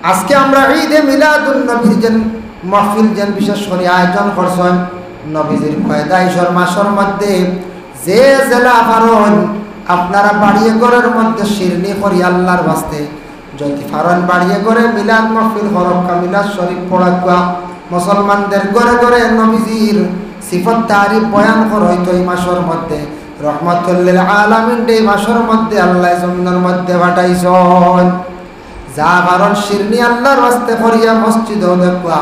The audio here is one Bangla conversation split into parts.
আজকে আমরা ঈদে মিলাদুন নবীর যেন মাহফিল যেন বিশেষ করে আয়োজন করছেন নবীজির পয়দাইশের মাসের মধ্যে যে জেলা পারন আপনারা বাড়িয়ে ঘরের মধ্যে শিরনি করি আল্লাহর বাস্তে যদি ফারন বাড়িয়ে করে মিলাদ মাহফিল হরক্কা মিলাদ শরীফ পড়াকুয়া মুসলমানদের ঘরে ঘরে নবীজির সিফত তারিফ বয়ান করা হইতো এই মাসের মধ্যে রহমাতুল্লিল আলামিন এই মাসের মধ্যে আল্লাহ জমিনের মধ্যে পাঠাইছেন যা কারণ শিরনি আল্লাহর বাস্তে করিয়া মসজিদও দেখবা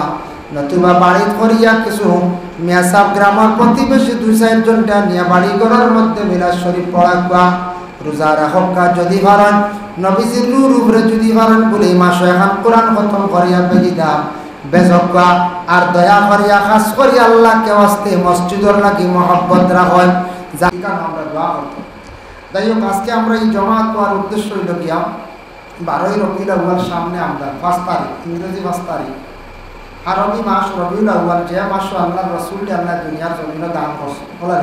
নতুবা বাড়ি করিয়া কিছু মেসাব গ্রামের প্রতিবেশী 2-4 জনটা নিয়ে বাড়ি ঘরের মধ্যে মিলাদ শরীফ পড়াকুয়া রোজা রাখা যদি পারেন নবীজির নূর উপরে যদি পারেন বলে এই মাসে এখন কোরআন খতম করিয়া বেজি দাম বেজকা আর দয়া করিয়া খাস করি আল্লাহকে ওয়াস্তে মসজিদের লাগি মহব্বত রাখেন যাই কারণ আমরা দোয়া করতে যাই হোক আজকে আমরা এই জমাত করার উদ্দেশ্য হইল গিয়া 12ই রবিউল আউয়াল সামনে আমরা 5 তারিখ ইংরেজি 5 তারিখ আরবি মাস রবিউল আউয়াল যে মাস আল্লাহ রসুলটি আল্লাহ দুনিয়ার জমিনে দান করছে বলা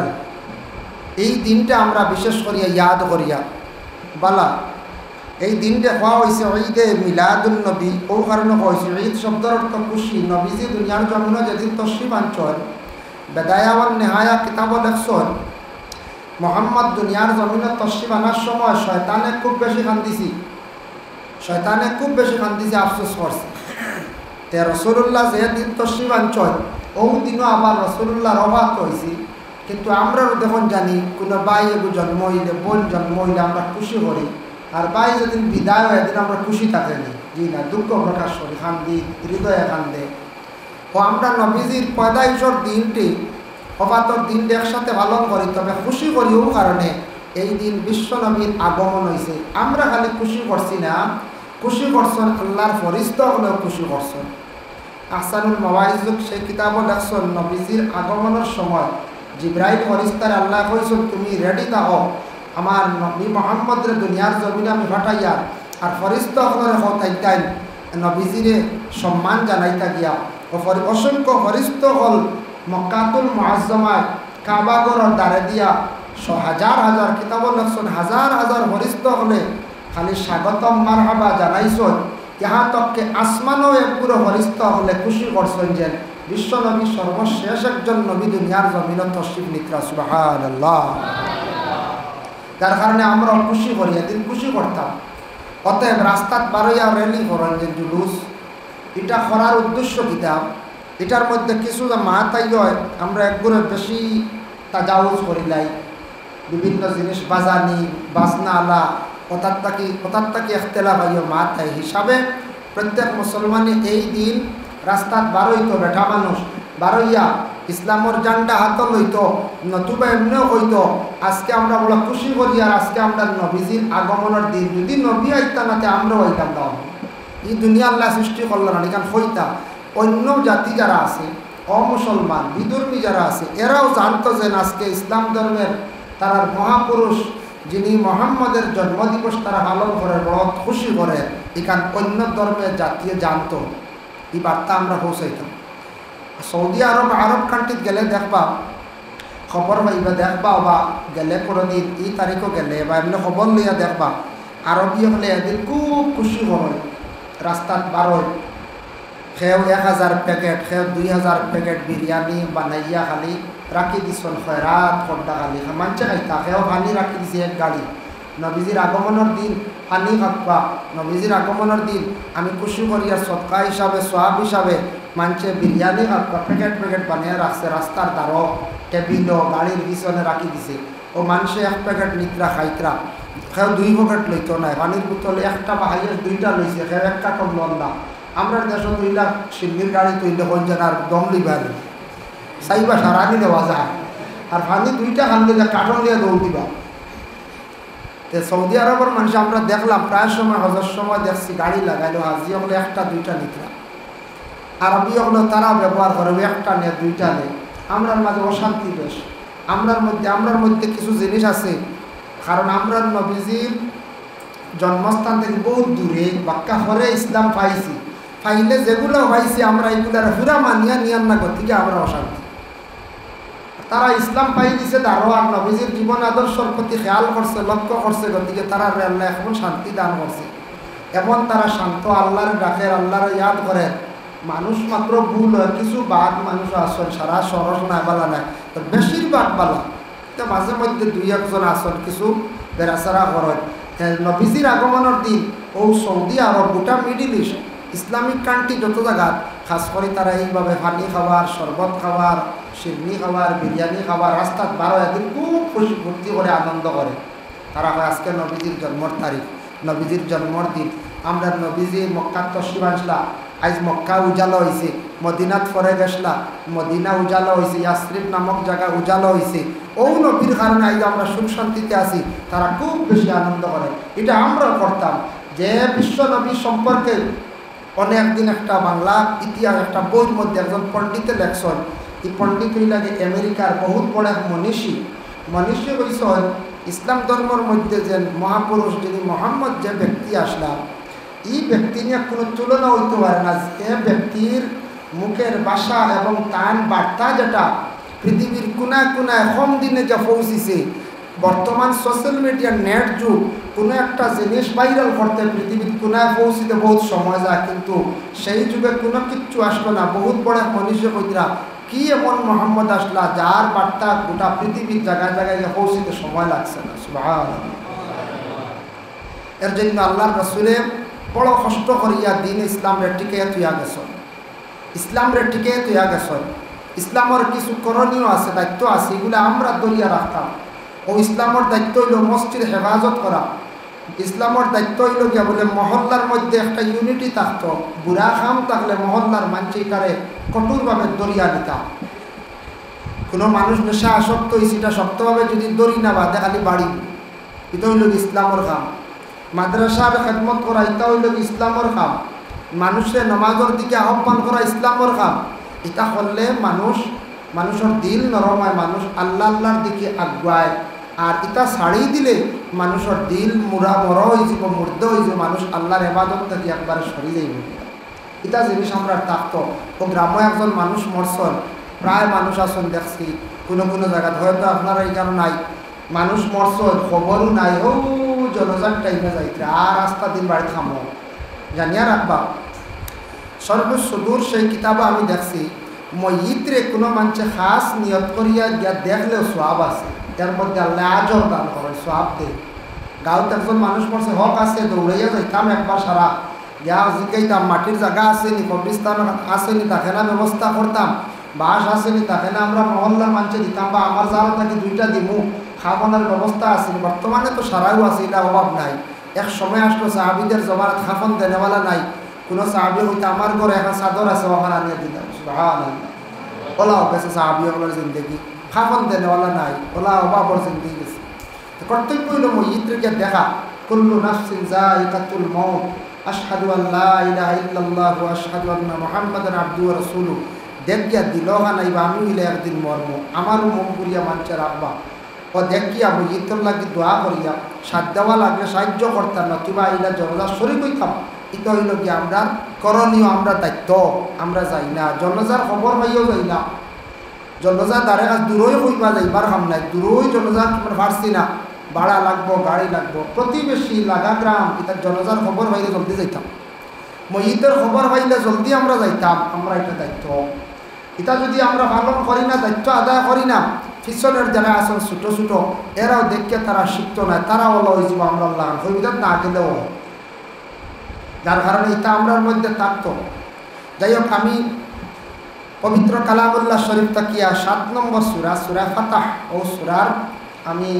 এই দিনটা আমরা বিশেষ করিয়া ইয়াদ করিয়া বালা এই দিনটা হওয়া হয়েছে ঈদে মিলাদুন নবী ও কারণে হয়েছে ঈদ শব্দের অর্থ খুশি নবীজি দুনিয়ার জমিনে যেদিন তশরিফ আনছেন বেদায়া ওয়ান নেহায়া কিতাব লেখছেন মোহাম্মদ দুনিয়ার জমিনে তশরিফ আনার সময় শয়তানে খুব বেশি কান্দিছে আফসোস করছে তে রসুল্লাহ যেদিন তশরিফ আনছেন ও দিনও আবার রসুল্লাহর অবাক হয়েছি কিন্তু আমরাও দেখুন জানি কোনো বাই এগু জন্ম হইলে বোন জন্ম হইলে আমরা খুশি করি আর বাই যেদিন বিদায় হয় এদিন আমরা খুশি থাকি না জি না দুঃখ প্রকাশ করি কান্দি হৃদয়ে কান্দে ও আমরা নবীজির পয়দাইশের দিনটি হবাতর দিনটি একসাথে পালন করি তবে খুশি করিও কারণে এই দিন বিশ্ব নবীর আগমন হয়েছে আমরা খালি খুশি করছি না খুশি করছেন আল্লাহর ফরিস্তা হলেও খুশি করছেন আহসানুল মাওয়াইজুক সেই কিতাবও লেখছেন নবীজির আগমনের সময় জিব্রাইল ফরিস্তার আল্লাহ কইছেন তুমি রেডি থাকো আমার নবী মোহাম্মদের দুনিয়ার জমিনে আমি ফাটাইয়া আর ফরিস্তা হলের হতাইতাইন নবীজিরে সম্মান জানাইতা গিয়া ও অসংখ্য ফরিস্ত হল মক্কাতুল মুআজ্জমায় কাবাগরের দ্বারে দিয়া হাজার হাজার কিতাবও লেখছেন হাজার হাজার ফরিস্ত হলে খালি স্বাগতম মারহাবা জানাইছেন ইহা তককে আসমানও এক পুরো ফরিস্তা হলে খুশি করছেন যে বিশ্ব নবী সর্বশেষ একজন নবী দুনিয়ার জমিনে তশরিফ নিকরা সুবহানাল্লাহ যার কারণে আমরা খুশি করি এদিন খুশি করতাম অতএব রাস্তাত বারইয়া র্যালি করেন যে জুলুস এটা করার উদ্দেশ্য কিতাব এটার মধ্যে কিছু মাতাই হয় আমরা একগুলো বেশি তাজাউজ করিলাই বিভিন্ন জিনিস বাজানি বাজনা আলা কথার তাকি এখতেলা ভাইও মাতাই হিসাবে প্রত্যেক মুসলমানে এই দিন রাস্তাত বারইতো বেঠা মানুষ বারইয়া ইসলামর জান্ডা হাত লইত নতুবা এমনিও হইতো আজকে আমরা বলা খুশি করি আর আজকে আমরা নবীজির আগমনের দিন যদি নবী আইতা নাতে আমরাও আইতাম দাও এই দুনিয়া আল্লাহ সৃষ্টি করলো না এখান হইতা অন্য জাতি যারা আছে অমুসলমান বিধর্মী যারা আছে এরাও জানতো যে আজকে ইসলাম ধর্মের তারা মহাপুরুষ যিনি মোহাম্মদের জন্মদিবস তারা পালন করে বড় খুশি করে এখান অন্য ধর্মের জাতীয় জানতো এই বার্তা আমরা পৌঁছাইতাম সৌদি আরব কান্ট্রিত গেলে দেখবা খবর পাইবা দেখবা বা গেলে কোনোদিন এই তারিখও গেলে বা এমনি খবর লইয়া দেখবা আরবী হলে এদিন খুব খুশি হয় রাস্তাত বারোয় সেও 1000 প্যাকেট সেও 2000 প্যাকেট বিরিয়ানি বানাইয়া খালি রাখি দিছন খয়রাত খড্ডা খালি মানছে খাইতা সেও পানি রাখি দিছে এক গাড়ি নবীজির আগমনের দিন পানি খাবা নবীজির আগমনের দিন আমি খুশি করি আর সৎকা হিসাবে সোয়াব হিসাবে মানছে বিরিয়ানি খাবা প্যাকেট প্যাকেট বানিয়ে রাখছে রাস্তার দ্বারও টেবিলও গাড়ির পিছনে রাখি দিছে ও মানুষে 1 প্যাকেট নিত্রা খাইতরা সেও 2 প্যাকেট লইতো না পানির বোতলে একটা বা হাইয়েস্ট 2টা লইছে সেও 1 কার্টন লন না আমরা দেশে 2 লাখ শিল্পীর গাড়ি তৈলে হইছেন আর দম লিবার সাইবা সারানি দেওয়া যায় আর পানি 2টা খানলে কার্টন দিয়ে দৌড় দিবা সৌদি আরবের মানুষ আমরা দেখলাম প্রায় সময় হজের সময় দেখছি গাড়ি লাগাইলো হাজি হলে 1টা 2টা নিত্রা আরবি হলো তারা ব্যবহার করে 1টা নেয় 2টা নেয় আমরার মাঝে অশান্তি বেশ আমরার মধ্যে কিছু জিনিস আছে কারণ আমরা নবীজির জন্মস্থান থেকে বহুত দূরে বাক্কা হরে ইসলাম পাইছি পাইলে যেগুলো পাইছি আমরা এগুলার পুরা মানিয়া নিয়ান না গতিকে আমরা অশান্তি তারা ইসলাম পাই দিছে দারোয়ার নবীজির জীবন আদর্শের প্রতি খেয়াল করছে লক্ষ্য করছে গতিকে তারা আল্লাহ এখন শান্তি দান করছে এমন তারা শান্ত, আল্লাহর ডাকের, আল্লাহর ইয়াদ করে। মানুষ মাত্র ভুল হয়, কিছু বাদ মানুষ আসন সারা সরস নাই বালা নাই, তো বেশিরভাগ বালা। তো মাঝে মধ্যে দুই একজন আসন কিছু বেড়াচারা করেন। নবীজির আগমনের দিন ও সৌদি আরব, গোটা মিডিল ইস্ট, ইসলামিক কান্ট্রি যত জায়গা, খাস করে তারা এইভাবে পানি খাবার, শরবত খাবার, সিরনি খাবার, বিরিয়ানি খাবার, রাস্তাত 12 দিন খুব খুশি ভর্তি করে আনন্দ করে। তারা হয় আজকে নবীজির জন্মর তারিখ, নবীজির জন্মর দিন। আমরা নবীজি মক্কার তশরিফ আনলা, আজ মক্কা উজালো হয়েছে, মদিনাত ফরে গেছলা, মদিনা উজালো হয়েছে, ইয়াসরিফ নামক জায়গা উজালো হয়েছে। ও নবীর কারণে আজ আমরা সুখ শান্তিতে আছি, তারা খুব বেশি আনন্দ করে। এটা আমরাও করতাম। যে বিশ্ব নবী সম্পর্কে অনেক দিন একটা বাংলা ইতিহাস একটা বইয়ের মধ্যে একজন পণ্ডিতের লেখছেন। এই পণ্ডিত লাগে আমেরিকার বহুত বড় এক মনীষী হয়েছেন ইসলাম ধর্মের মধ্যে যে মহাপুরুষ যিনি মোহাম্মদ, যে ব্যক্তি আসলাম, এই ব্যক্তি নিয়ে কোনো তুলনা হইতে পারে না। এ ব্যক্তির মুখের ভাষা এবং তার বার্তা যেটা পৃথিবীর কোনায় কোনায় কম দিনে যা পৌঁছিছে। বর্তমান সোশ্যাল মিডিয়ার নেট যুগ, কোনো একটা জিনিস ভাইরাল করতে পৃথিবীর কোনায় পৌঁছিতে বহুত সময় যায়, কিন্তু সেই যুগে কোনো কিচ্ছু আসলো না। বহুত বড় মনীষী কইরা কি এমন মোহাম্মদ আসলা যার বার্তা গোটা পৃথিবীর জায়গায় জায়গায় পৌঁছিতে সময় লাগছে না। সুবহানাল্লাহ। এর জন্য আল্লাহর রাসূলে বড় কষ্ট করিয়া দিন ইসলামের টিকে তুইয়া গেছেন, ইসলামের টিকে তুইয়া গেছেন। ইসলামের কিছু করণীয় আছে, দায়িত্ব আছে, এগুলো আমরা দরিয়া রাখতাম। ও ইসলামের দায়িত্ব হইল মসজিদ হেফাজত করা। ইসলামের দায়িত্ব হইল গিয়া বলে মহল্লার মধ্যে একটা ইউনিটি থাকতো। বুড়া খাম থাকলে মহল্লার মানচিকারে কঠোরভাবে দরিয়া নিতাম। কোনো মানুষ নেশা আসক্ত হয়েছে, এটা শক্তভাবে যদি দড়ি না বাঁধে খালি বাড়ি, এটা হইল ইসলামের কাম। মাদ্রাসার খেদমত করা, এটা হইল ইসলামের কাম। মানুষের নামাজের দিকে আহ্বান করা ইসলামের কাম। এটা করলে মানুষের দিল নরম হয়, মানুষ আল্লাহর দিকে আগুয়ায়। আর এটা ছাড়িয়ে দিলে মানুষের দিল মরা হয়ে যাব, মুর্দ হয়ে যাব, মানুষ আল্লাহর ইবাদত থেকে একবারে সরে যাইব। এটা জিনিস আমরা থাকতো। ও গ্রামে একজন মানুষ মরছেন, প্রায় মানুষ আসন দেখছি, কোনো কোনো জায়গায় হয়তো আপনারা এখানে নাই, মানুষ মরছেন খবরও নাই। ও জনজার টাইমে যাইতে আর রাস্তা দিন বাড়ি থামো, জানিয়া রাখবা। সর্বসুদূর সেই কিতাবে আমি দেখছি, ময়িত্রে কোনো মানুষে খাস নিয়ত করিয়া গিয়া দেখলেও সোয়াব আছে, এর মধ্যে আল্লাহ আজর দান করে, সোয়াব দেয়। গাঁৱত একজন মানুষ পড়ছে, হক আছে, দৌড়াইয়া যাইতাম একবার সারা, গিয়া জিজ্ঞাইতাম মাটির জায়গা আসেনি, কবরিস্তান আসেনি, তাকে না ব্যবস্থা করতাম, বাস আসেনি, তাকে না আমরা মহল্লার মানুষে দিতাম, বা আমার যারা থাকি 2টা দিমু, খাওয়ানোর ব্যবস্থা আসেনি। বর্তমানে তো সারাও আছে, এটা অভাব নাই। এক সময় আসলো সাহাবিদের জমানাত খাফন দেনেওয়ালা নাই, কোনো সাহাবি হইতে আমার ঘরে এখন চাদর আছে, ওখানে আনিয়ে দিতাম। সুবহানাল্লাহ। ওলা গেছে সাহাবি ওগুলোর জিন্দগি, খাফন দেনেওয়ালা নাই, ওলা অভাবর জিন্দগি গেছে। কর্তব্য হইল ময়িত্রকে দেখা, কুল্লু নাফসিন যায়িকাতুল মউত, আশহাদু আল্লা ইলাহা ইল্লাল্লাহ ওয়া আশহাদু আন্না মুহাম্মাদান আবদুহু ওয়া রাসূলুহু। দেখিয়া দিলহা নাইবা আমি হইলে একদিন মরব, আমারও মন করিয়া মানুষের রাখবা। ও দেখিয়া ময়িত্র লাগি দোয়া করিয়া সাথ দেওয়া লাগলে সাহায্য করতাম না, কিবা আইলা জনজার শরীর হইতাম। এটা হইল কি আমরা করণীয়, আমরা দায়িত্ব। আমরা যাই না জনজার খবর পাইও যাই না, জনজার দ্বারে কাজ দূরই হইবা যাইবার কাম নাই, দূরই জনজার তোমার পারছি না, ভাড়া লাগবো, গাড়ি লাগবো, প্রতিবেশী লাগা গ্রাম, এটা জনজার খবর পাইলে জলদি যাইতাম, ময়িতের খবর পাইলে জলদি আমরা যাইতাম। আমরা এটা দায়িত্ব, এটা যদি আমরা পালন করি না, দায়িত্ব আদায় করি না, পিছনের যারা আসল ছোটো ছোটো এরাও দেখে তারা শিখত না, তারা ওলা হয়ে যাব আমরা আল্লাহ হইবিদাত না গেলেও, যার কারণে এটা আমরার মধ্যে থাকতো। যাই হোক, আমি পবিত্র কালামুল্লাহ শরীফ তাকিয়া 7 নম্বর সূরা, সূরা ফাতাহ, ও সূরার আমি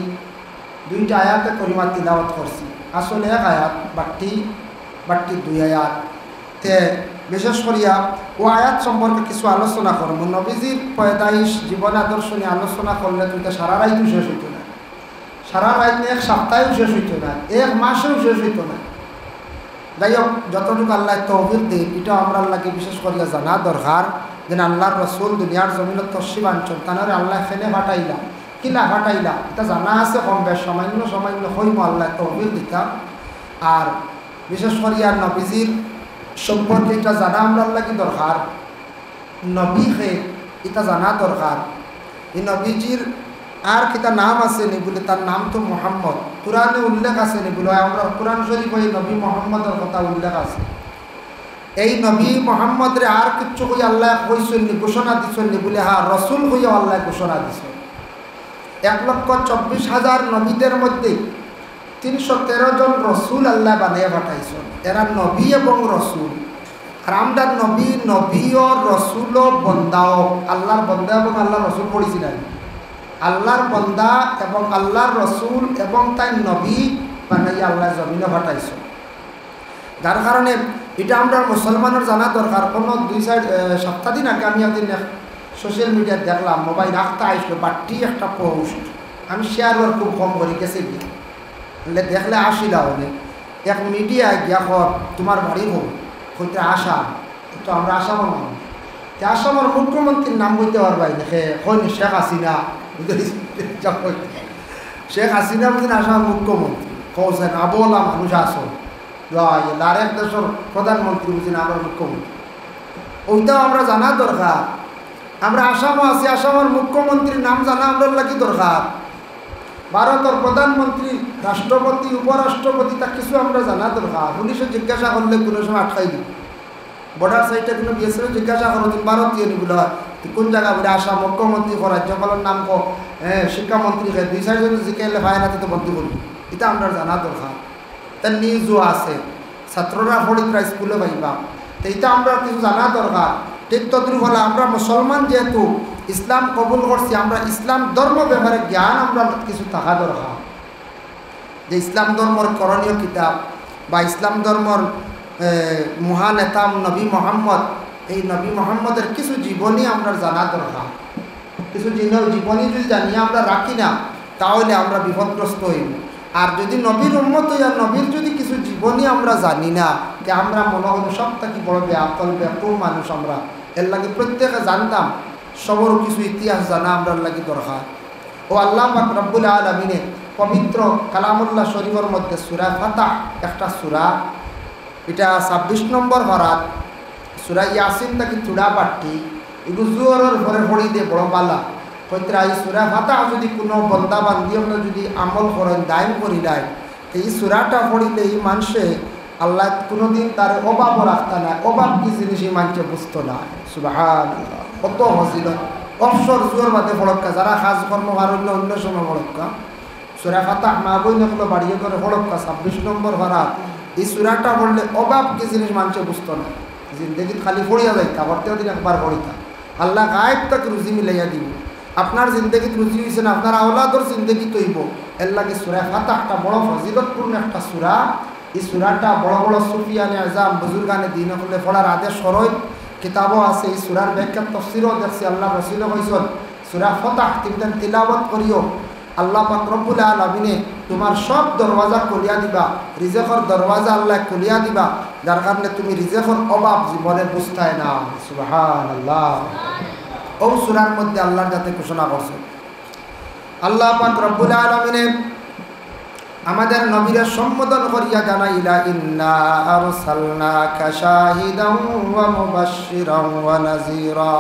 2টা আয়াতে করিমা তিলাওয়াত করছি। আসলে এক আয়াত, বাট্টি 2 আয়াত। তে বিশেষ করিয়া ও আয়াত সম্পর্কে কিছু আলোচনা করবো। নবীজির পয়দাইশ জীবন আদর্শ নিয়ে আলোচনা করলে তুই তো সারা রাইতও শেষ হইতো না, সারা রাত নিয়ে 1 সপ্তাহেও শেষ হইতো না, 1 মাসেও শেষ হইতো না। যাই হোক, যতটুকু আল্লাহ তৌফিক দেয়, এটা আমরা আল্লাহকে বিশেষ করিয়া জানা দরকার। যেন আল্লাহর রসুল দুনিয়ার জমিনত তশরিফ আনছেন, তানারে আল্লাহ খেনে ফাটাইলা, কিলা ফাটাইলা, এটা জানা আছে কম বেশ, সামান্য হইম আল্লাহ তৌফিক দিতাম। আর বিশেষ করিয়া নবীজির সম্পর্কে এটা জানা আমরা আল্লাহকে দরকার, নবী খে এটা জানা দরকার। এই নবীজির আর কিতা নাম আছে নি বলে তার নাম তো মোহাম্মদ, কোরআনে উল্লেখ আছে নি বলে আমরা কোরআন শরীফ এই নবী মোহাম্মদের কথা উল্লেখ আছে। এই নবী মোহাম্মদরে আর কিচ্ছু কই আল্লাহ কইছেন নি, ঘোষণা দিছেন নি বলে হ্যাঁ রসুল হইয়া আল্লাহ ঘোষণা দিছেন। 1,24,000 নবীদের মধ্যে 313 জন রসুল আল্লাহ বানিয়ে পাঠাইছেন। এরা নবী এবং রসুল। আর আমরা নবী ও রসুল ও বন্দাও, আল্লাহর বন্দা এবং আল্লাহর রসুল পড়েছিলেন। আল্লাহর বন্দা এবং আল্লাহর রসুল এবং তাই নবী বানাইয়া আল্লাহ জমিনে পাঠাইছেন। যার কারণে এটা আমরা মুসলমানের জানা দরকার। কোনো 2-4 সপ্তাহ দিন আগে আমি একদিন সোশ্যাল মিডিয়ায় দেখলাম, মোবাইল রাখতে আসলো বাট্টি একটা পোস্ট, আমি শেয়ার ওর খুব কম করে গেছে গিয়ে দেখলে আসিলা হলে এক মিডিয়ায় গিয়া তোমার বাড়ি হোক হইতে আসাম, তো আমরা আসামের মানুষ, আসামের মুখ্যমন্ত্রীর নাম বলতে পারবাই দেখে হইনি শেখ হাসিনা, শেখ হাসিনা বুঝলেন আসামের মুখ্যমন্ত্রী কৌছেন আবলা মানুষ আসো আরেক দেশের প্রধানমন্ত্রী বুঝলেন আমার মুখ্যমন্ত্রী, ওইটাও আমরা জানা দরকার। আমরা আসামও আছি, আসামের মুখ্যমন্ত্রীর নাম জানা আমরা লাগি দরকার। ভারতের প্রধানমন্ত্রী, রাষ্ট্রপতি, উপরাষ্ট্রপতি তা কিছু আমরা জানা দরকার। পুলিশে জিজ্ঞাসা করলে কোনো সময় আটকাই দিই, বর্ডার সাইডে কোনো বিএসএফ জিজ্ঞাসা করো তুমি ভারতীয় নিগুলো হয় কোন জায়গা বলে আসাম মুখ্যমন্ত্রী রাজ্যপালের নাম কো শিক্ষামন্ত্রীকে 2-4 জন জিজ্ঞাসা ভাইনাতে তো বন্দি করবি, এটা আমরা জানা দরকার। তার নিউজও আছে, ছাত্ররা পড়িতরা স্কুলে পাইবা, তো এটা আমরা কিছু জানা দরকার। ঠিক তদ্রুপ হলে আমরা মুসলমান যেহেতু ইসলাম কবুল করছি, আমরা ইসলাম ধর্ম ব্যাপারে জ্ঞান আমরা কিছু থাকা দরকার। যে ইসলাম ধর্মর করণীয় কিতাব বা ইসলাম ধর্মর মহান নেতা নবী মোহাম্মদ, এই নবী মোহাম্মদের কিছু জীবনী আমরা জানা দরকার। কিছু জীবনী যদি জানিয়ে আমরা রাখি না তাহলে আমরা বিপদগ্রস্ত হইব। আর যদি নবীর উম্মত হইয়া নবীর যদি কিছু জীবনী আমরা জানি না, যে আমরা মনে হল সব থাকি বড় বেআকল বেকুব মানুষ, আমরা এর লাগে প্রত্যেকে জানতাম সবরও কিছু ইতিহাস জানা আমরা লাগি দরকার। ও আল্লাহ পাক রব্বুল আলামিনে পবিত্র কালামুল্লাহ শরীফের মধ্যে সূরা ফাতাহ একটা সূরা, এটা 26 নম্বর পারাত, সূরা ইয়াসিন তাকে চূড়া পাঠি এগুলো জোরের ঘরে পড়ি দিয়ে বড় বালা কইতরা। এই সূরা ফাতাহ যদি কোনো বন্দা বান্দি আমরা যদি আমল করেন দায়ম করি দেয়, এই সূরাটা পড়িলে এই মানুষে আল্লাহ কোনোদিন তার অভাবও রাখতা না। অভাব কি জিনিস এই মানুষে বুঝতো না। সুবহানাল্লাহ, কত ফজিলত। অবসর জোর বাদে ফড়ক্কা, যারা কাজ কর্ম কারণ অন্য সময় ফড়ক্কা সূরা ফাতাহ মা বইনগুলো বাড়িয়ে করে ফড়ক্কা 26 নম্বর পারাত। এই সূরাটা পড়লে অভাব কি জিনিস মানুষে বুঝতো না। জিন্দগি খালি পড়িয়া যাইতা, প্রত্যেক দিন একবার পড়িতা, আল্লাহ গায়েব তাকে রুজি মিলাইয়া দিব। আপনার জিন্দগিত রুজি হয়েছে না, আপনার আওলাদর জিন্দগি তৈব। এর লাগে সূরা ফাতাহটা বড় ফজিলতপূর্ণ একটা সূরা। এই সূরাটা বড় বড় সুফিয়ানে আযম বুজুর্গানে দিন হলে পড়ার আদেশ সরয়, কিতাবও আছে। এই সূরার ব্যাখ্যা তাফসীরও দেখছি, আল্লাহ রাসূলও কইছেন সূরা ফাতাহ তুমি তিলাওয়াত করিও, আল্লাহ পাক রব্বুল আলামিনে তোমার সব দরওয়াজা খুলিয়া দিবা, রিজেকের দরওয়াজা আল্লাহ খুলিয়া দিবা, যার কারণে তুমি রিজেকের অভাব জীবনে বুঝতাই না। সুবহানাল্লাহ। ও সূরার মধ্যে আল্লাহর যাতে ঘোষণা করছে আল্লাহ পাক রব্বুল আলামিনে আমাদের নবীর সম্বোধন করিয়া জানাইলা, ইন্না আরসালনাকা শাহিদান ওয়া মুবাশশিরান ওয়া নাযীরা।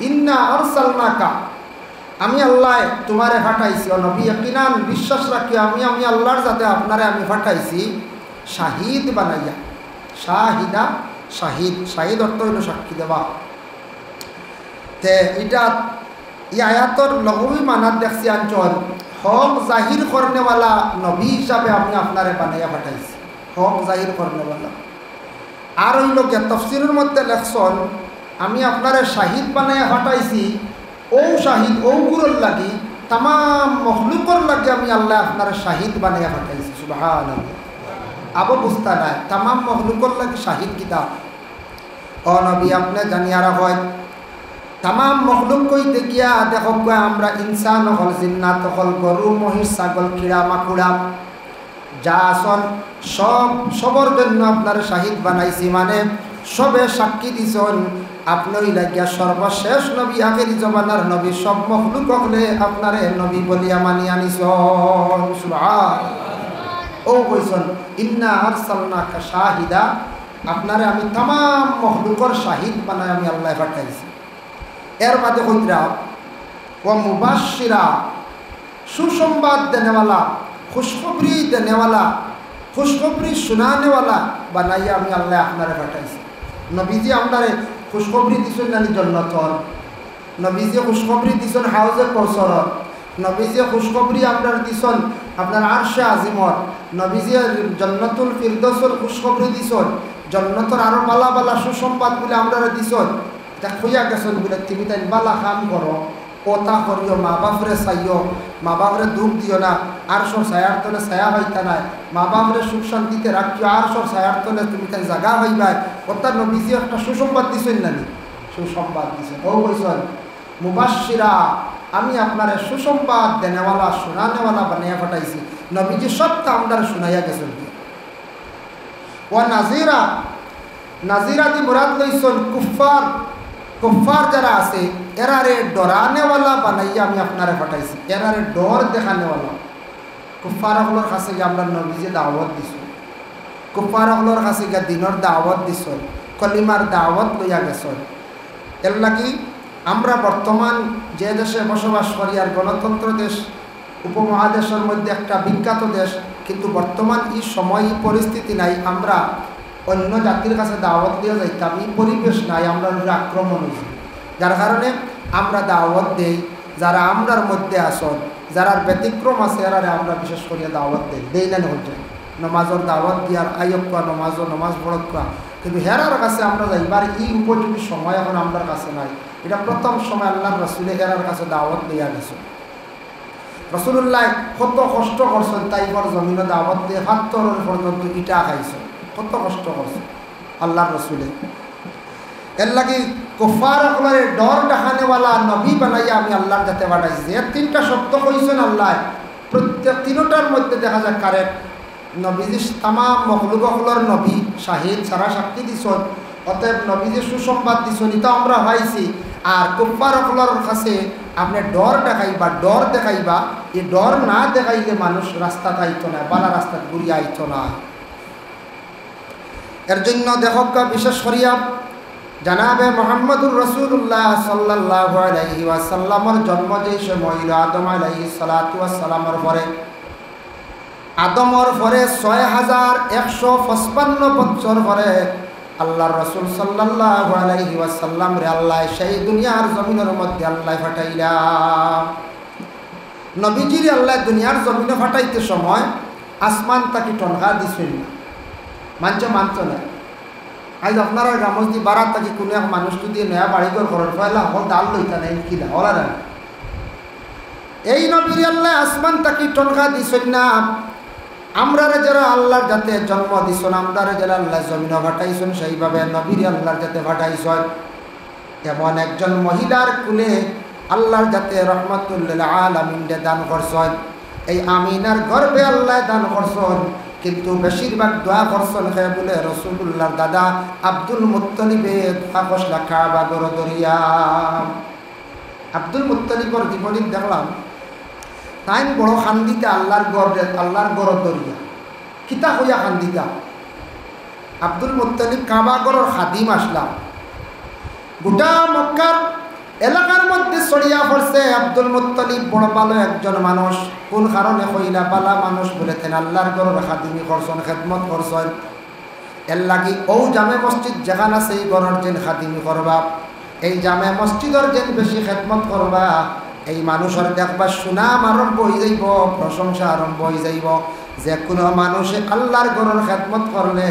ইন্না আরসালনাকা, আমি আল্লাহ তোমারে পাঠাইছি, ও নবী ইয়াকিনান বিশ্বাস রাখি আমি আল্লাহর যাতে আপনারে আমি পাঠাইছি শাহিদ বানাইয়া। শাহিদা, শাহিদ, শাহিদ অর্থ হইল সাক্ষী দেওয়া। তে এটা এই আয়াতর লঘবী মানাত দেখছি অঞ্চল হক জাহির করনেওয়ালা নবী হিসাবে আমি আপনারে বানাইয়া পাঠাইছি, হক জাহির করনেওয়ালা। আর ওই লোক তফসিরের মধ্যে লেখছন আমি আপনারে শাহিদ বানাইয়া পাঠাইছি, ও শাহিদ ও গুরুর লাগি তাম মখলুকর লাগে আমি আল্লাহ আপনার শাহিদ বানাইয়া পাঠাইছি। সুবহানাল্লাহ। আবু বুঝতা নাই তাম মখলুকর লাগে শাহিদ কিতাব। ও নবী আপনি জানিয়ারা হয় তাম মখলুক কইতে গিয়া দেখো আমরা ইনসান হল, জিন্নাত হল, গরু মহিষ ছাগল কিড়া মাকুড়া যা আসন সবর জন্য আপনার শাহিদ বানাইছি, মানে সবে সাক্ষী দিছন আপনি লাগিয়া সর্বশেষ নবী, আখেরি জমানার নবী, সব মখলুক হলে আপনারে নবী বলিয়া মানি আনিছন। সুবহানাল্লাহ। ও কইছন ইন্না আরসালনাকা শাহিদা, আপনারে আমি তামাম মখলুকর শাহিদ বানাই আমি আল্লাহ পাঠাইছি। এর বাদে কইরা व मुबश्शिरा, सुसंबाद देने वाला, खुशखबरी देने वाला, खुशखबरी सुनाने वाला बनाइया আমি আল্লাহ আপনারে পাঠাইছি। নবীজি আপনারে খুশখবরি দিছেন নানি জান্নাতর, নবীজি খুশখবরি দিছেন হাউজে কৌসরর, নবীজি খুশখবরি আপনার দিছেন আপনার আরশে আজিমর, নবীজি জান্নাতুল ফিরদৌসর খুশখবরি দিছেন, জান্নাতর আরো বালা বালা সুসংবাদ বলে আপনারা দিছেন। তা খুঁজা গেছেন বলে তুমি তাই বালা কাম করো, ওতা করিও, মা বাপরে চাইও, মা বাপরে দুঃখ দিও না, আর সব ছায়ার তলে ছায়া হইতা নাই, মা বাপরে সুখ শান্তিতে রাখিও, আর সব ছায়ার তলে তুমি তাই জাগা হইবাই। অর্থাৎ নবীজি একটা সুসংবাদ দিছেন নানি, সুসংবাদ দিছেন। ও বলছেন মুবাশশিরা, আমি আপনারে সুসংবাদ দেনেওয়ালা শোনানেওয়ালা বানিয়ে পাঠাইছি। নবীজি সবটা আপনারা শুনাইয়া গেছেন। ও নাজিরা, নাজিরা দি মুরাদ লইছেন কুফফার, কুফফার যারা আছে এরারে ডরানেওয়ালা বানাইয়া আমি আপনারে পাঠাইছি, এরারে ডর দেখানেওয়ালা। কুফফার হলোর কাছে গিয়ে আমরা নবীজি দাওয়াত দিছো, কুফফার হলোর কাছে গিয়ে দিনের দাওয়াত দিছ, কলিমার দাওয়াত লইয়া গেছ। এর লাগি আমরা বর্তমান যে দেশে বসবাস করি, আর গণতন্ত্র দেশ, উপমহাদেশের মধ্যে একটা বিখ্যাত দেশ, কিন্তু বর্তমান এই সময় পরিস্থিতি নাই, আমরা অন্য জাতির কাছে দাওয়াত দিয়ে যাইতাম, এই পরিবেশ নাই, আমরা আক্রমণ হয়েছি। যার কারণে আমরা দাওয়াত দেই যারা আমরার মধ্যে আসন, যারা ব্যতিক্রম আছে এরারে আমরা বিশেষ করিয়া দাওয়াত দেই না হচ্ছে নমাজের দাওয়াত দিয়ার আয়োগ কোয়া, নমাজ পড়ক কোয়া, কিন্তু হেরার কাছে আমরা যাইবার এই উপযোগী সময় এখন আমার কাছে নাই। এটা প্রথম সময় আল্লাহর রসুলে হেরার কাছে দাওয়াত দিয়া গেছে। রসুল্লাহ কত কষ্ট করছেন, তাইফর জমিনে দাওয়াত দিয়ে ৭০ পর্যন্ত ইটা খাইছে, কত কষ্ট করছে আল্লাহর রসুলে। এর লাগি কুফার সকলের ডর দেখানেওয়ালা নবী বানাইয়া আমি আল্লাহর যাতে পাঠাইছি। এর ৩টা শব্দ কইছেন আল্লাহ, প্রত্যেক ৩টার মধ্যে দেখা যায় কারেক্ট। নবীজি তামাম মখলুক সকলের নবী, শাহিদ সারা সাক্ষী দিছন, অতএব নবীজি সুসংবাদ দিছন, এটা আমরা পাইছি। আর কুফার সকলের কাছে আপনি ডর দেখাইবা, ডর দেখাইবা, এই ডর না দেখাইলে মানুষ রাস্তা আইতো না, বালা রাস্তা ঘুরিয়ে আইতো না। এর জন্য দেখক বিশেষ করিয়া জানাবে মোহাম্মদুর রাসূলুল্লাহ সাল্লাল্লাহু আলাইহি ওয়াসাল্লামের জন্ম যে সময় আদম আলাইহিস সালাতু ওয়াস সালামের পরে, আদমর পরে ৬১৫৫ বছর পরে আল্লাহর রাসূল সাল্লাল্লাহু আলাইহি ওয়াসাল্লাম রে আল্লাহ সেই দুনিয়ার জমিনের মধ্যে আল্লাহ পাঠাইলা। নবীজির আল্লাহ দুনিয়ার জমিনে পাঠাইতে সময় আসমান তাকে টনকা দিছেন না, মানত না। আজ আপনারা গ্রামস্তি বারাত থাকি কোনো এক মানুষ যদি নয়া বাড়িঘর ঘরের ফেলা হল ডাল লইতা নেই কিনা ওরা না, এই নবীর আল্লাহ আসমান তাকে টনকা দিছেন না। আমরারে যারা আল্লাহর যাতে জন্ম দিছেন, আমরারে যারা আল্লাহ জমিন ফাটাইছেন, সেইভাবে নবীর আল্লাহর যাতে ফাটাইছেন। এমন একজন মহিলার কুলে আল্লাহর যাতে রহমাতুল্লিল আলামিন দান করছেন, এই আমিনার গর্ভে আল্লাহ দান করছেন। কিন্তু বেশিরভাগ দোয়া করছেন হে বলে রসুলুল্লাহর দাদা আব্দুল মুত্তালিবে দোয়া করলা কাবা গর দরিয়া। আব্দুল মুত্তালিবর জীবনী দেখলাম, তাই বড় খান্দিতা আল্লাহর গর দরিয়া, কিতা হইয়া খান্দিতা। আব্দুল মুত্তালিব কাবা গরর খাদিম আসলাম, গোটা মক্কার এলাকার মধ্যে ছড়িয়া পড়ছে আব্দুল মুত্তালিব বড় ভালো একজন মানুষ। কোন কারণে কইলা বালা মানুষ বলেছেন, আল্লাহর গরর খাদিমি করছেন, খেদমত করছেন। এর লাগি ও জামে মসজিদ যেখানে আছে এই গরর যেন খাদিমি করবা, এই জামে মসজিদর যেন বেশি খেদমত করবা, এই মানুষের দেখবা সুনাম আরম্ভ হয়ে যাইব, প্রশংসা আরম্ভ হয়ে যাইব। যে কোনো মানুষে আল্লাহর গরর খেদমত করলে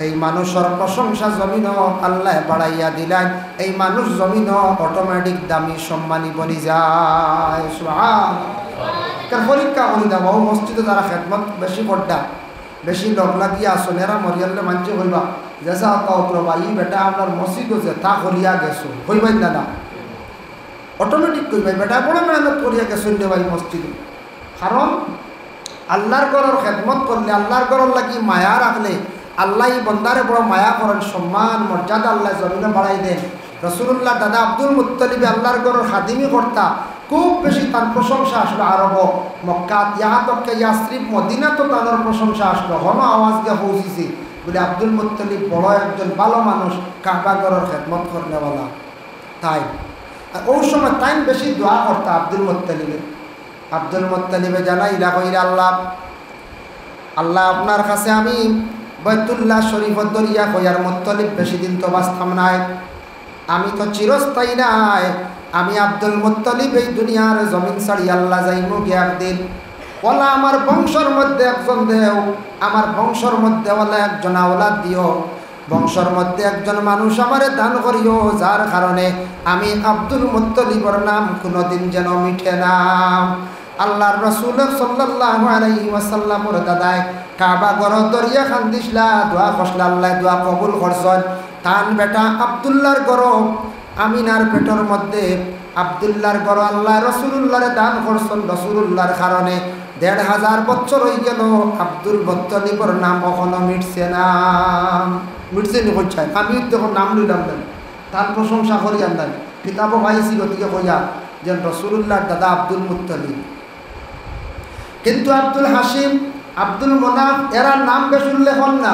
এই মানুষের প্রশংসা জমিন আল্লাহ বাড়াইয়া দিলেন, এই মানুষ জমিন অটোমেটিক দামি সম্মানী বনি যায়। পরীক্ষা করি দাম ও মসজিদে যারা খেদমত বেশি করডা, বেশি লগ লাগিয়া আসন, এরা মরিয়ালে মানছে হইবা যেসা প্রভা ই বেটা আপনার মসজিদ হচ্ছে তা করিয়া গেছো, হইবাই না, অটোমেটিক কইবাই বেটা বড় মেহনত করিয়া গেছেন রে ভাই মসজিদে। কারণ আল্লাহর গরর খেদমত করলে, আল্লাহর গরর লাগি মায়া রাখলে আল্লাহ বন্দারে বড় মায়া করেন, সম্মান মর্যাদা আল্লাহ জমিনে বাড়াই দেন। রসুল্লাহ দাদা আব্দুল মুত্তালিবে আল্লাহর গরর খাদিমি কর্তা, খুব বেশি তার প্রশংসা আসলো আরব মক্কাত, ইহা তককে ইয়াসরিব মদিনা তো তার প্রশংসা আসলো, হন আওয়াজ দিয়ে পৌঁছিছি বলে আব্দুল মুত্তালিব বড় একজন ভালো মানুষ, কাবা গরর খেদমত করনেওয়ালা। তাই ওই সময় টাইম বেশি দোয়া করতো আব্দুল মুত্তালিবে জানাইলা কইরা আল্লাহ আল্লাহ আপনার কাছে আমি বাইতুল্লাহ শরীফ দরিয়া কইয়ার মুত্তালিব বেশি দিন তো বাঁচতাম নাই, আমি তো চিরস্থায়ী নাই, আমি আব্দুল মুত্তালিব এই দুনিয়ার জমিন ছাড়ি আল্লাহ যাইমু গিয়া একদিন, ওলা আমার বংশের মধ্যে একজন দেও, আমার বংশের মধ্যে ওলা একজন আওলাদ দিও, বংশের মধ্যে একজন মানুষ আমারে দান করিও, যার কারণে আমি আব্দুল মুত্তালিবর নাম কোনোদিন যেন মিঠে না। আল্লাহর রাসূল সাল্লাল্লাহু আলাইহি ওয়াসাল্লামর দাদায় কাবা ঘর দরিয়া খান দিছলা দোয়া করছলা, আল্লাহ দোয়া কবুল করছেন। তান বেটা আব্দুল্লাহর ঘর আমিনার পেটের মধ্যে আব্দুল্লাহর ঘর আল্লাহ রাসূলুল্লাহরে দান করছেন। রাসূলুল্লাহর কারণে ১৫০০ বছর হয়ে গেল, আব্দুল মুত্তালিবর নাম কখনো মিটছে না। মিটছে নি কইছাই, আমি তখন নাম লইলাম না, তার প্রশংসা করি আন্দাজ কিতাবও পাইছি গতিকে কইয়া যে রাসূলুল্লাহর দাদা আব্দুল মুত্তালিব। কিন্তু আব্দুল হাসিম, আব্দুল মোনাফ এরা নাম বেশ উল্লেখ হন না,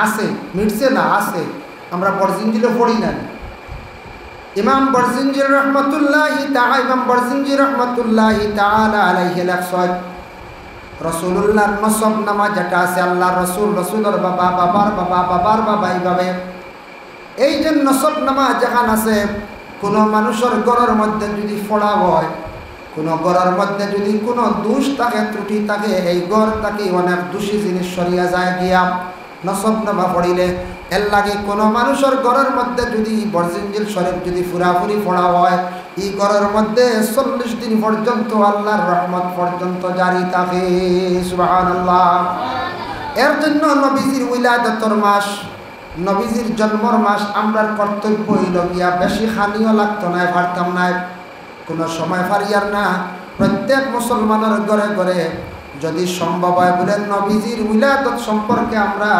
আছে মিটছে না, আছে। আমরা বরজিনজিলে পড়ি না। ইমাম বরজিনজি রহমাতুল্লাহি তাআলা আলাইহি লেখছেন রাসূলুল্লাহর নসব নামা যেটা আছে, আল্লাহ রসুল, রসুলের বাবা, বাবার বাবা, বাবার বাবা, এইভাবে এই যে নসব নামা যেখান আছে, কোনো মানুষের ঘরের মধ্যে যদি ফোড়া হয়, কোনো ঘরের মধ্যে যদি কোনো দোষ থাকে, ত্রুটি থাকে, এই ঘর তাকে অনেক দোষী জিনিস সরিয়া যায় গিয়া নসব নামা পড়িলে। এর লাগে কোনো মানুষের ঘরের মধ্যে যদি বরজিনজিল শরীফ যদি ফুরাফুরি পড়া হয়, এই ঘরের মধ্যে ৪০ দিন পর্যন্ত আল্লাহর রহমত পর্যন্ত জারি থাকে। সুবহানাল্লাহ। এর জন্য নবীজির উলাদতর মাস, নবীজির জন্মর মাস আমরার কর্তব্য হইল গিয়া বেশি খানিও লাগতো না, পারতাম না, কোনো সময় পারিয়ার না। প্রত্যেক মুসলমানের ঘরে ঘরে যদি সম্ভব হয় বলে নবীজির উলাদত সম্পর্কে আমরা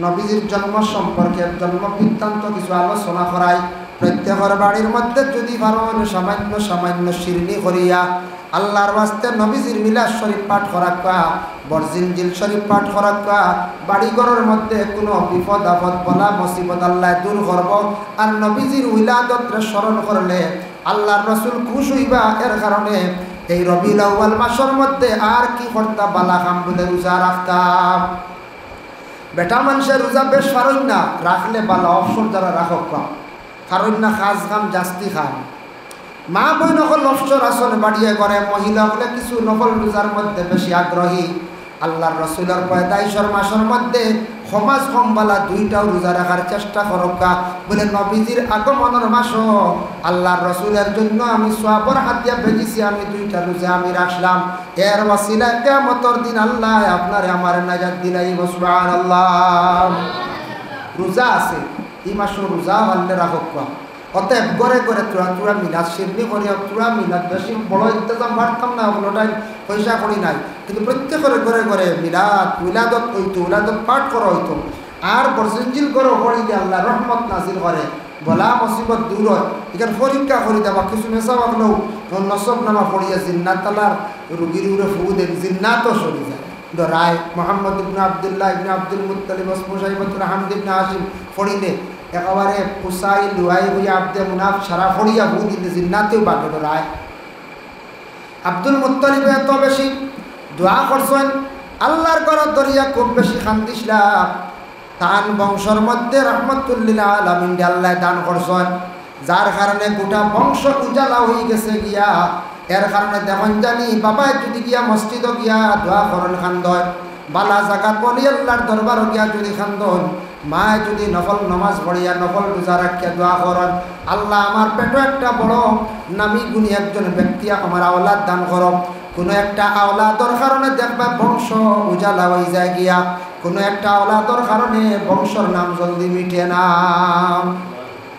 নবীজির জন্ম সম্পর্কে জন্ম বৃত্তান্ত কিছু আলোচনা করাই। প্রত্যেকের বাড়ির মধ্যে যদি পারেন সামান্য সামান্য শিরনি করিয়া আল্লাহর ওয়াস্তে নবীজির মিলাদ শরীফ পাঠ করাকা, বরজিনজিল শরীফ পাঠ করাকা, বাড়িঘরের মধ্যে কোনো বিপদ আপদ বলা মুসিবত আল্লাহ দূর করব। আর নবীজির উলাদতরে স্মরণ করলে আল্লাহর রসুল খুশ হইবা। এর কারণে এই রবিউল আউয়াল মাসের মধ্যে আর কি করতা, বালা কাম বলে রোজা রাখতাম। বেটা মানুষের রোজা বেশ পারেন না, রাখলে বালা, অবসর যারা রাখক পারেন না, খাস খাম জাস্তি খান। মা বই নকল অবসর আসন বাড়িয়ে করে, মহিলা হলে কিছু নকল রোজার মধ্যে বেশি আগ্রহী। আল্লাহর রসুলের পয়দাইশর মাসের মধ্যে সমাজ কমবালা দুইটাও রোজা রাখার চেষ্টা করকা বলে নবীজির আগমনের মাসও আল্লাহর রসুলের জন্য আমি সোয়াবর হাতিয়া ভেজেছি, আমি দুইটা রোজা আমি রাখলাম। এর ওয়াসিলা কিয়ামতের দিন আল্লাহ আপনারে আমার নাজাত দিলাই। সুবহানাল্লাহ। রোজা আছে, এই মাসও রোজা আল্লাহ রাখক। অতএব ঘরে ঘরে তোরা মিলাদ শিরনি করি, তোরা মিলাদ বেশি বড় ইন্তজাম পারতাম না, কোনোটাই পয়সা করি নাই, কিন্তু প্রত্যেকের ঘরে ঘরে উলাদত হইতো, উলাদত পাঠ করা হইতো। আর বরজিনজিল করে পড়িলে আল্লাহ রহমত নাজিল করে, বলা মুসিবত দূর হয়। এখানে পরীক্ষা করি দেওয়া কিছু মেসা বাগলেও নসব নামা পড়িয়া জিন্নাত তালার রুগীর উড়ে ফু দেন, জিন্নাতও সরি যায়। রায় মোহাম্মদ ইবনে আব্দুল্লাহ ইবনে আব্দুল মুত্তালিব মুসাইবাতুর হামদ ইবনে হাশিম পড়িলে একেবারে কুসাই লুহাই হইয়া আব্দে মুনাফ সারা ফড়িয়া ভূ দিতে জিন্নাতেও বাঘে রায়। আব্দুল মুত্তালিব এত বেশি দোয়া করছেন, আল্লাহর ঘরের দরিয়া খুব বেশি খান্দিসলা, তান বংশের মধ্যে রহমতুল্লিল আলামিন আল্লাহ দান করছেন, যার কারণে গোটা বংশ উজালা হয়ে গেছে গিয়া। এর কারণে দেখুন জানি বাবাই যদি গিয়া মসজিদ গিয়া দোয়া করেন খান্দয়, বালা জাগাত বলি আল্লাহর দরবার গিয়া যদি খান্দন, মায় যদি নফল নমাজ পড়িয়া নফল রোজা রাখিয়া দোয়া করেন, আল্লাহ আমার পেটে একটা বড় নামি গুণী একজন ব্যক্তি আমার আওলাদ দান করো। কোনো একটা আওলাদর কারণে দেখবা বংশ উজালা হয়ে যায় গিয়া, কোনো একটা আওলাদর কারণে বংশর নাম জলদি মিটে না।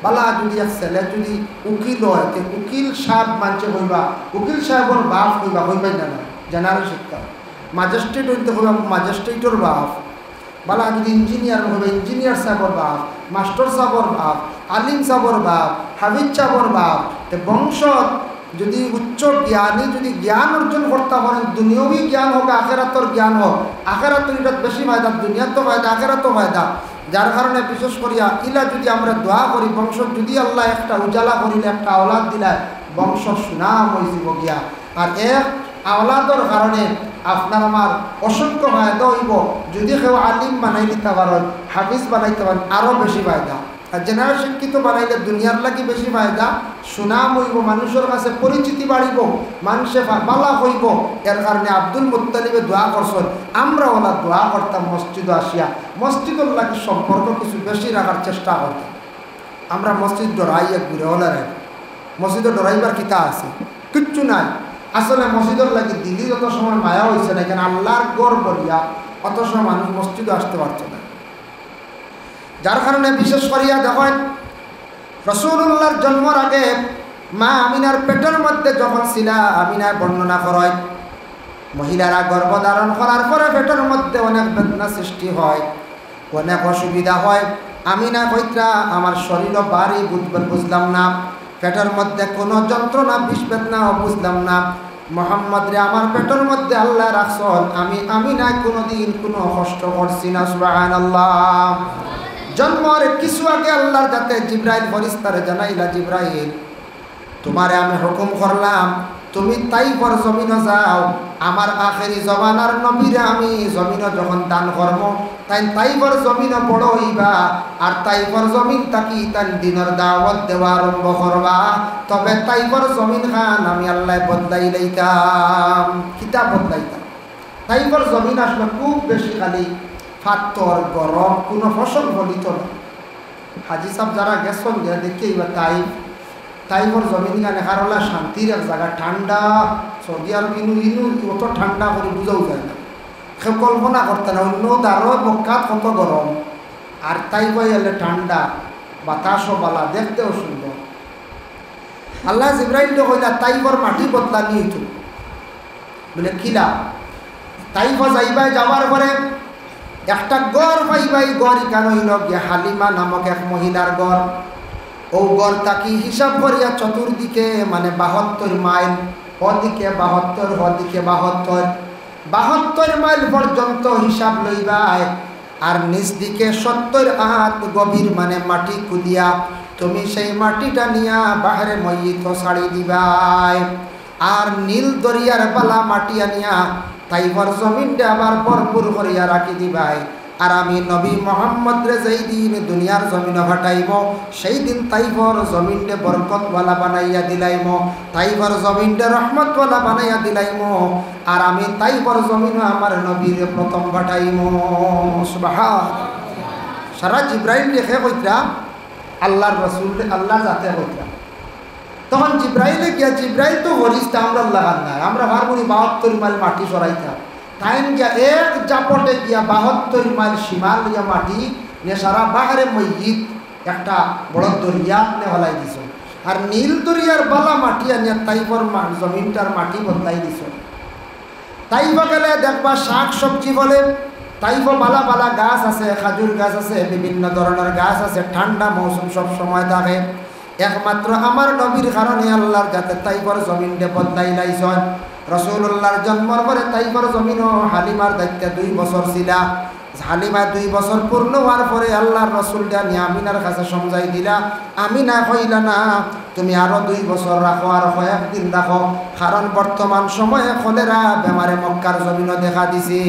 বালা যদি এক ছেলে যদি উকিল হয়, উকিল সাহেব মানছে হইবা, উকিল সাহেবর বাপ হইবা, হইবাই না জেনারেল শিক্ষা। ম্যাজিস্ট্রেট হইতে হইবা, ম্যাজিস্ট্রেটর বাপ। বালা যদি ইঞ্জিনিয়ার হবে, ইঞ্জিনিয়ার সাহেবর বাপ, মাস্টার সাহেবর বাপ, আলিম সাহেবর বাপ, হাবিজ সাহেবর বাপ। তো বংশ যদি উচ্চ জ্ঞানী যদি জ্ঞান অর্জন করতে পারেন, দুনিয়াবী জ্ঞান হোক আখেরাতর জ্ঞান হোক, আখেরাতর এটা বেশি ফায়দা, দুনিয়ার তো ফায়দা, আখেরাতও ফায়দা। যার কারণে বিশেষ করিয়া ইলা যদি আমরা দোয়া করি বংশ যদি আল্লাহ একটা উজালা করিলে একটা আওলাদ দিলায় বংশ সুনাম হয়েছিল গিয়া। আর এক আওলাদর কারণে আপনার আমার অসংখ্য ফায়দা হইব। যদি কেউ আলিম বানাই দিতে পারেন, হাফিজ বানাইতে পারেন, আরও বেশি ফায়দা। আর জেনারেল শিক্ষিত বানাইলে দুনিয়ার লাগি বেশি ফায়দা, সুনাম হইব, মানুষের কাছে পরিচিতি বাড়িব, মানুষে বালা হইব। এর কারণে আব্দুল মুত্তালিবে দোয়া করছেন, আমরা ওলা দোয়া করতাম মসজিদে আসিয়া, মসজিদের লাগি সম্পর্ক কিছু বেশি রাখার চেষ্টা করতাম। আমরা মসজিদ ডরাইয়া ঘুরে ওলা রে, মসজিদে ডরাইবার কিতা আছে? কিচ্ছু নাই। আসলে মসজিদের লাগি দিল্লি যত সময় মায়া হয়েছে না, এখানে আল্লাহর গড় বলিয়া অত সময় মানুষ মসজিদে আসতে পারছে না। যার কারণে বিশেষ করিয়া দেখেন রাসূলুল্লাহর জন্মের আগে মা আমিনার পেটের মধ্যে যখন ছিল, আমিনার বর্ণনা করেন মহিলারা গর্ভধারণ করার পরে পেটের মধ্যে অনেক বেদনা সৃষ্টি হয়, অনেক অসুবিধা হয়। আমিনা কইত্রা আমার শরীর বাড়ি বুঝলাম না, পেটের মধ্যে কোনো যন্ত্রণা বিষ বেদনাও বুঝলাম না। মোহাম্মদ রে আমার পেটের মধ্যে আল্লাহ রাখছেন, আমি আমিনা কোনোদিন কোনো কষ্ট করছি না। সুবহানাল্লাহ। জন্মের কিছু আগে আল্লাহর যাতে জিব্রাইল ফেরেশতারে জানাইলা, জিব্রাইল তোমারে আমি হুকুম করলাম তুমি তাইফের জমিনে যাও, আমার আখেরি জমানার নবীরে আমি জমিনে যখন দান করব তাই তাইফের জমিনে বড় হইবা, আর তাইফের জমিন থাকি তাই দিনের দাওয়াত দেওয়া আরম্ভ করবা। তবে তাইফের জমিন খান আমি আল্লাহ বদলাই লইতাম। কিতাব বদলাইতাম। তাইফের জমিন আসলে খুব বেশি খালি ফাত্তর গরম, কোনো ফসল ফলিত না। হাজি সাহেব যারা গেছেন গিয়া দেখে এবার তাইফের জমিন গানে হারলা শান্তির এক জায়গা, ঠান্ডা। সৌদি আরব ইনু অত ঠান্ডা করে বুঝাও যায় না, কেউ কল্পনা করতে না। অন্য তারও বক্কাত কত গরম, আর তাইফে এলে ঠান্ডা, বাতাসও বালা, দেখতেও সুন্দর। আল্লাহ জিব্রাইলকে কইলা তাইফের মাটি বদলানি হইতো বলে কিলা। তাইফে যাইবাই, যাওয়ার পরে একটা গড় পাইবাই, গড় কেন হইল গিয়া হালিমা নামক এক মহিলার গড়। ও গড় তাকি হিসাব করিয়া চতুর্দিকে মানে 72 মাইল, ওদিকে 72, ওদিকে 72 মাইল পর্যন্ত হিসাব লইবাই। আর নিচ দিকে 70 হাত গভীর মানে মাটি খুদিয়া তুমি সেই মাটিটা নিয়া বাহারে ময়িত ছাড়ি দিবাই। আর নীল দরিয়ার বালা মাটি আনিয়া তাইফের জমিনটা আবার ভরপুর করিয়া রাখি দিবাই। আর আমি নবী মোহাম্মদ রে যেই দিন দুনিয়ার জমিনে ফাটাইব, সেই দিন তাইফের জমিনটা বরকতওয়ালা বানাইয়া দিলাইম, তাইফের জমিনটা রহমতওয়ালা বানাইয়া দিলাইম। আর আমি তাইফের জমিনে আমার নবীরে প্রথম ফাটাইম। সুবহানাল্লাহ। সারা জিব্রাইল দেখে কইত্রা আল্লাহর রাসূল আল্লাহ যাতে কইত্রা। তখন জিব্রাইলে গিয়া, জিব্রাইল তো ফেরেশতা, আমরা লাগান না, আমরা ভাবুনি 72 মাইল মাটি সরাইতাম। তাইন গিয়া এক জাপটে গিয়া 72 মাইল সীমা লইয়া মাটি নিয়ে সারা বাহারে মসজিদ একটা বড় দরিয়া নে হলাই দিছ। আর নীল দরিয়ার বালা মাটি আনিয়া তাইফের জমিনটার মাটি বদলাই দিছ। তাইফে গেলে দেখবা শাক সবজি বলে, তাইফে বালা বালা গাছ আছে, খাজুর গাছ আছে, বিভিন্ন ধরনের গাছ আছে, ঠান্ডা মৌসুম সব সময় থাকে। একমাত্র আমার নবীর কারণে আল্লাহর যাতে তাইফের জমিনটা বদলাই লাইছেন। রাসূলুল্লাহর জন্মের পরে তাইফের জমিনও হালিমার দায়িত্ব 2 বছর ছিল। হালিমা 2 বছর পূর্ণ হওয়ার পরে আল্লাহর রাসূলটা নিয়ে আমিনার কাছে সমঝাই দিলা। আমিনা কইলা না, তুমি আরো 2 বছর রাখো, আর কয়েকদিন রাখো, কারণ বর্তমান সময়ে কলেরা বেমারে মক্কার জমিনও দেখা দিছে।